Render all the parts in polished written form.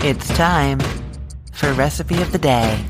It's time for Recipe of the Day.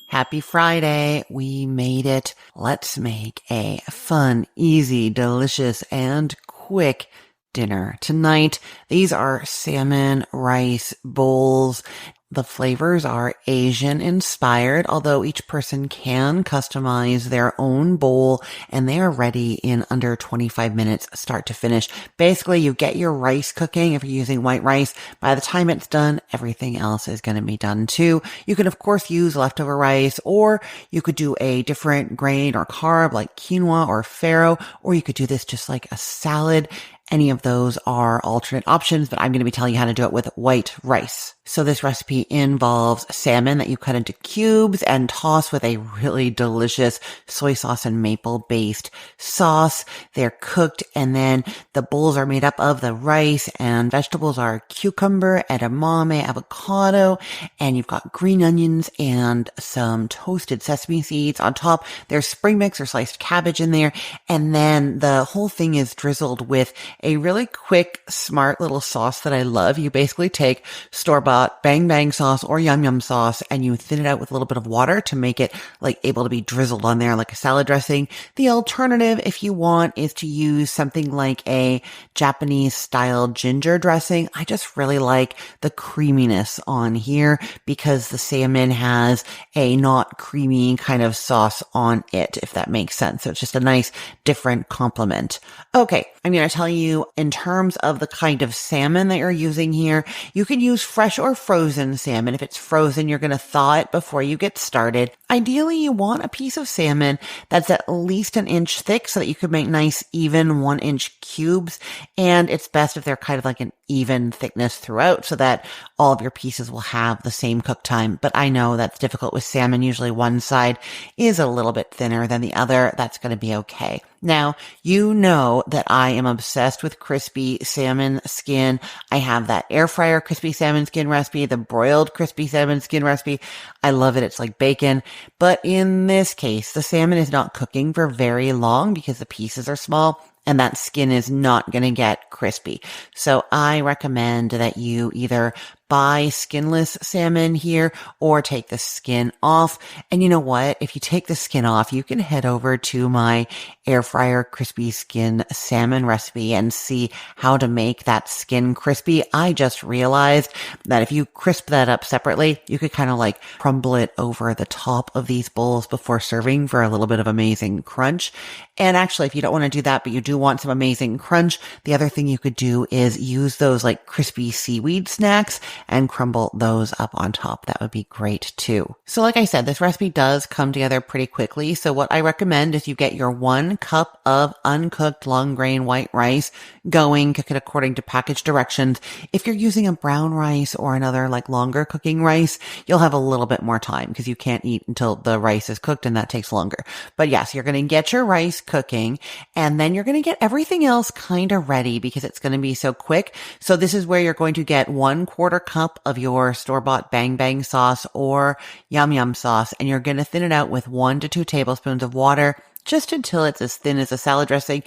Happy Friday. We made it. Let's make a fun, easy, delicious, and quick dinner tonight. These are salmon rice bowls. The flavors are Asian inspired, although each person can customize their own bowl, and they are ready in under 25 minutes start to finish. Basically, you get your rice cooking if you're using white rice. By the time it's done, everything else is going to be done too. You can, of course, use leftover rice, or you could do a different grain or carb like quinoa or farro, or you could do this just like a salad. Any of those are alternate options, but I'm going to be telling you how to do it with white rice. So this recipe involves salmon that you cut into cubes and toss with a really delicious soy sauce and maple based sauce. They're cooked, and then the bowls are made up of the rice, and vegetables are cucumber, edamame, avocado, and you've got green onions and some toasted sesame seeds on top. There's spring mix or sliced cabbage in there, and then the whole thing is drizzled with a really quick, smart little sauce that I love. You basically take store-bought bang bang sauce or yum yum sauce, and you thin it out with a little bit of water to make it like able to be drizzled on there like a salad dressing. The alternative, if you want, is to use something like a Japanese style ginger dressing. I just really like the creaminess on here because the salmon has a not creamy kind of sauce on it, if that makes sense. So it's just a nice different complement. Okay, I'm going to tell you in terms of the kind of salmon that you're using here. You can use fresh or frozen salmon. If it's frozen, you're going to thaw it before you get started. Ideally, you want a piece of salmon that's at least an inch thick so that you can make nice, even 1-inch cubes. And it's best if they're kind of like an even thickness throughout so that all of your pieces will have the same cook time. But I know that's difficult with salmon. Usually one side is a little bit thinner than the other. That's going to be okay. Now, you know that I am obsessed with crispy salmon skin. I have that air fryer crispy salmon skin recipe, the broiled crispy salmon skin recipe. I love it. It's like bacon. But in this case, the salmon is not cooking for very long because the pieces are small, and that skin is not going to get crispy. So I recommend that you either buy skinless salmon here or take the skin off. And you know what? If you take the skin off, you can head over to my air fryer crispy skin salmon recipe and see how to make that skin crispy. I just realized that if you crisp that up separately, you could kind of like crumble it over the top of these bowls before serving for a little bit of amazing crunch. And actually, if you don't want to do that, but you do want some amazing crunch, the other thing you could do is use those like crispy seaweed snacks and crumble those up on top. That would be great too. So like I said, this recipe does come together pretty quickly. So what I recommend is you get your 1 cup of uncooked long grain white rice going, cook it according to package directions. If you're using a brown rice or another like longer cooking rice, you'll have a little bit more time because you can't eat until the rice is cooked, and that takes longer. But yes, you're going to get your rice cooking, and then you're going to get everything else kind of ready because it's going to be so quick. So this is where you're going to get 1/4 cup of your store-bought bang bang sauce or yum yum sauce, and you're going to thin it out with 1 to 2 tablespoons of water just until it's as thin as a salad dressing.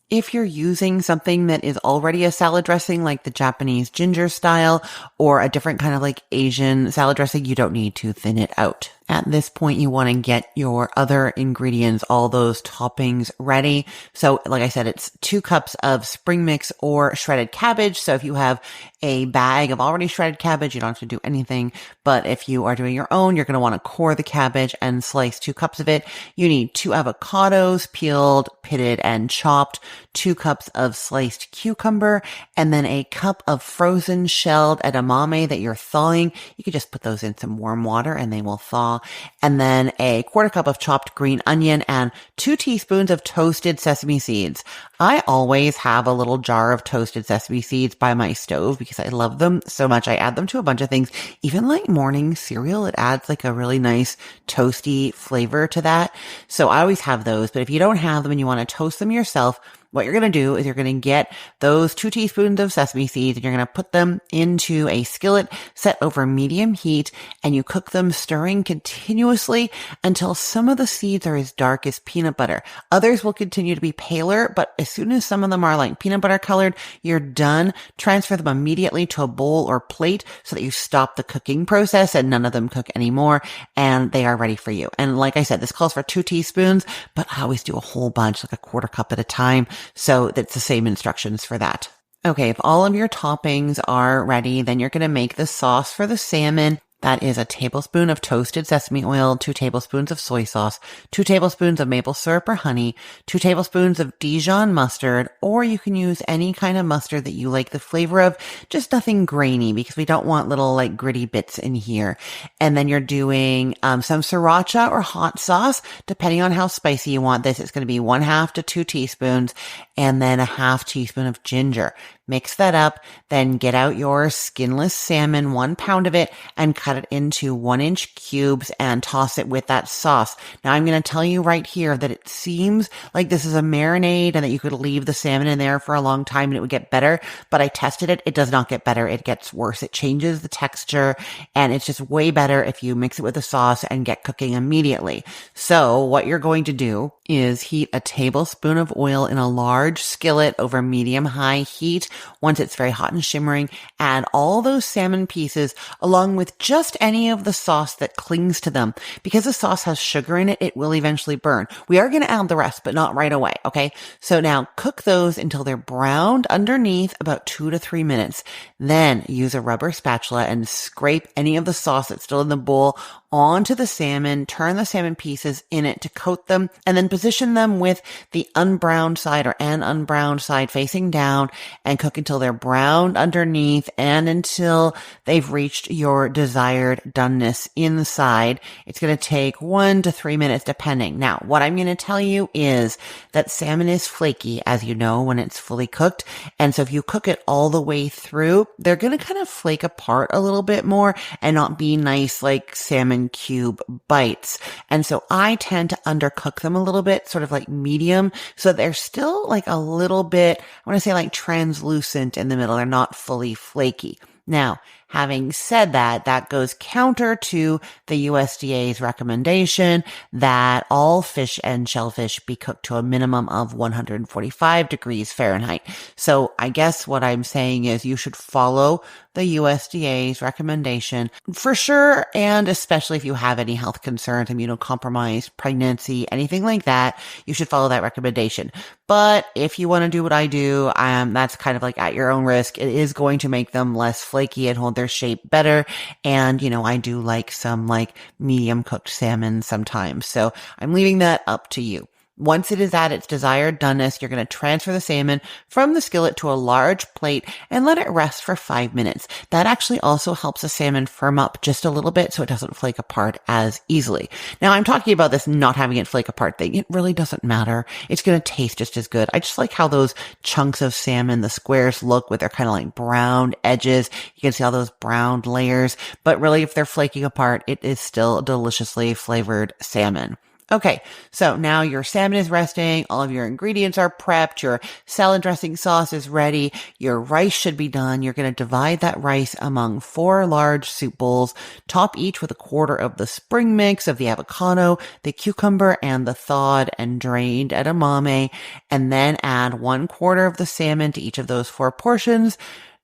If you're using something that is already a salad dressing, like the Japanese ginger style or a different kind of like Asian salad dressing, you don't need to thin it out. At this point, you want to get your other ingredients, all those toppings ready. So like I said, it's 2 cups of spring mix or shredded cabbage. So if you have a bag of already shredded cabbage, you don't have to do anything. But if you are doing your own, you're going to want to core the cabbage and slice 2 cups of it. You need 2 avocados, peeled, pitted, and chopped, 2 cups of sliced cucumber, and then a cup of frozen shelled edamame that you're thawing. You could just put those in some warm water and they will thaw. And then a 1/4 cup of chopped green onion and 2 teaspoons of toasted sesame seeds. I always have a little jar of toasted sesame seeds by my stove because I love them so much. I add them to a bunch of things, even like morning cereal. It adds like a really nice toasty flavor to that. So I always have those. But if you don't have them and you want to toast them yourself, what you're going to do is you're going to get those 2 teaspoons of sesame seeds and you're going to put them into a skillet set over medium heat, and you cook them, stirring continuously until some of the seeds are as dark as peanut butter. Others will continue to be paler, but as soon as some of them are like peanut butter colored, you're done. Transfer them immediately to a bowl or plate so that you stop the cooking process and none of them cook anymore, and they are ready for you. And like I said, this calls for 2 teaspoons, but I always do a whole bunch, like a quarter cup at a time. So that's the same instructions for that. Okay, if all of your toppings are ready, then you're going to make the sauce for the salmon. That is a tablespoon of toasted sesame oil, 2 tablespoons of soy sauce, 2 tablespoons of maple syrup or honey, 2 tablespoons of Dijon mustard, or you can use any kind of mustard that you like the flavor of, just nothing grainy because we don't want little like gritty bits in here. And then you're doing some sriracha or hot sauce, depending on how spicy you want this. It's going to be 1/2 to 2 teaspoons, and then a 1/2 teaspoon of ginger. Mix that up, then get out your skinless salmon, 1 pound of it, and cut it into 1-inch cubes and toss it with that sauce. Now I'm going to tell you right here that it seems like this is a marinade and that you could leave the salmon in there for a long time and it would get better, but I tested it. It does not get better. It gets worse. It changes the texture, and it's just way better if you mix it with the sauce and get cooking immediately. So what you're going to do is heat a tablespoon of oil in a large skillet over medium-high heat. Once it's very hot and shimmering, add all those salmon pieces along with just any of the sauce that clings to them. Because the sauce has sugar in it, it will eventually burn. We are going to add the rest, but not right away, okay? So now cook those until they're browned underneath, about 2 to 3 minutes. Then use a rubber spatula and scrape any of the sauce that's still in the bowl onto the salmon, turn the salmon pieces in it to coat them, and then position them with the unbrowned side or an unbrowned side facing down and cook until they're browned underneath and until they've reached your desired doneness inside. It's going to take 1 to 3 minutes depending. Now, what I'm going to tell you is that salmon is flaky, as you know, when it's fully cooked. And so if you cook it all the way through, they're going to kind of flake apart a little bit more and not be nice like salmon cube bites. And so I tend to undercook them a little bit, sort of like medium, so they're still like a little bit, I want to say like translucent in the middle. They're not fully flaky. Now, having said that, that goes counter to the USDA's recommendation that all fish and shellfish be cooked to a minimum of 145 degrees Fahrenheit. So I guess what I'm saying is you should follow the USDA's recommendation for sure, and especially if you have any health concerns, immunocompromised, pregnancy, anything like that, you should follow that recommendation. But if you want to do what I do, that's kind of like at your own risk. It is going to make them less flaky and hold their shape better. And, I do like some like medium cooked salmon sometimes. So I'm leaving that up to you. Once it is at its desired doneness, you're going to transfer the salmon from the skillet to a large plate and let it rest for 5 minutes. That actually also helps the salmon firm up just a little bit so it doesn't flake apart as easily. Now, I'm talking about this not having it flake apart thing. It really doesn't matter. It's going to taste just as good. I just like how those chunks of salmon, the squares, look with their kind of like browned edges. You can see all those browned layers. But really, if they're flaking apart, it is still deliciously flavored salmon. Okay, so now your salmon is resting, all of your ingredients are prepped, your salad dressing sauce is ready, your rice should be done. You're going to divide that rice among 4 large soup bowls, top each with a quarter of the spring mix of the avocado, the cucumber, and the thawed and drained edamame, and then add 1/4 of the salmon to each of those 4 portions.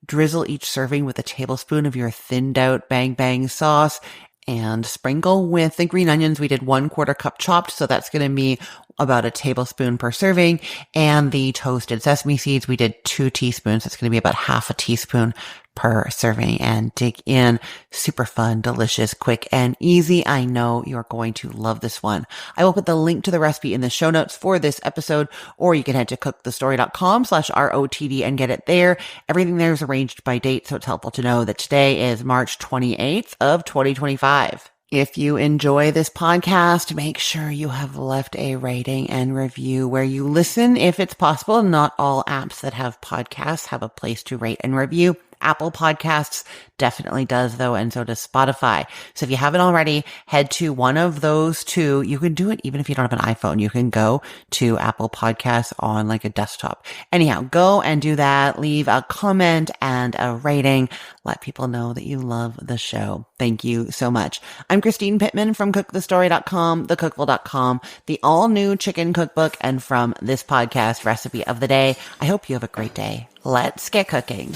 Drizzle each serving with a tablespoon of your thinned out bang bang sauce, and sprinkle with the green onions. We did 1/4 cup chopped, so that's going to be about a tablespoon per serving. And the toasted sesame seeds, we did 2 teaspoons. That's going to be about 1/2 teaspoon per serving, and dig in. Super fun, delicious, quick, and easy. I know you're going to love this one. I will put the link to the recipe in the show notes for this episode, or you can head to cookthestory.com/ROTD and get it there. Everything there is arranged by date, so it's helpful to know that today is March 28th of 2025. If you enjoy this podcast, make sure you have left a rating and review where you listen if it's possible. Not all apps that have podcasts have a place to rate and review. Apple Podcasts definitely does though, and so does Spotify. So if you haven't already, head to one of those two. You can do it even if you don't have an iPhone. You can go to Apple Podcasts on like a desktop. Anyhow, go and do that. Leave a comment and a rating. Let people know that you love the show. Thank you so much. I'm Christine Pittman from cookthestory.com, thecookville.com, the all new chicken cookbook, and from this podcast, Recipe of the Day. I hope you have a great day. Let's get cooking.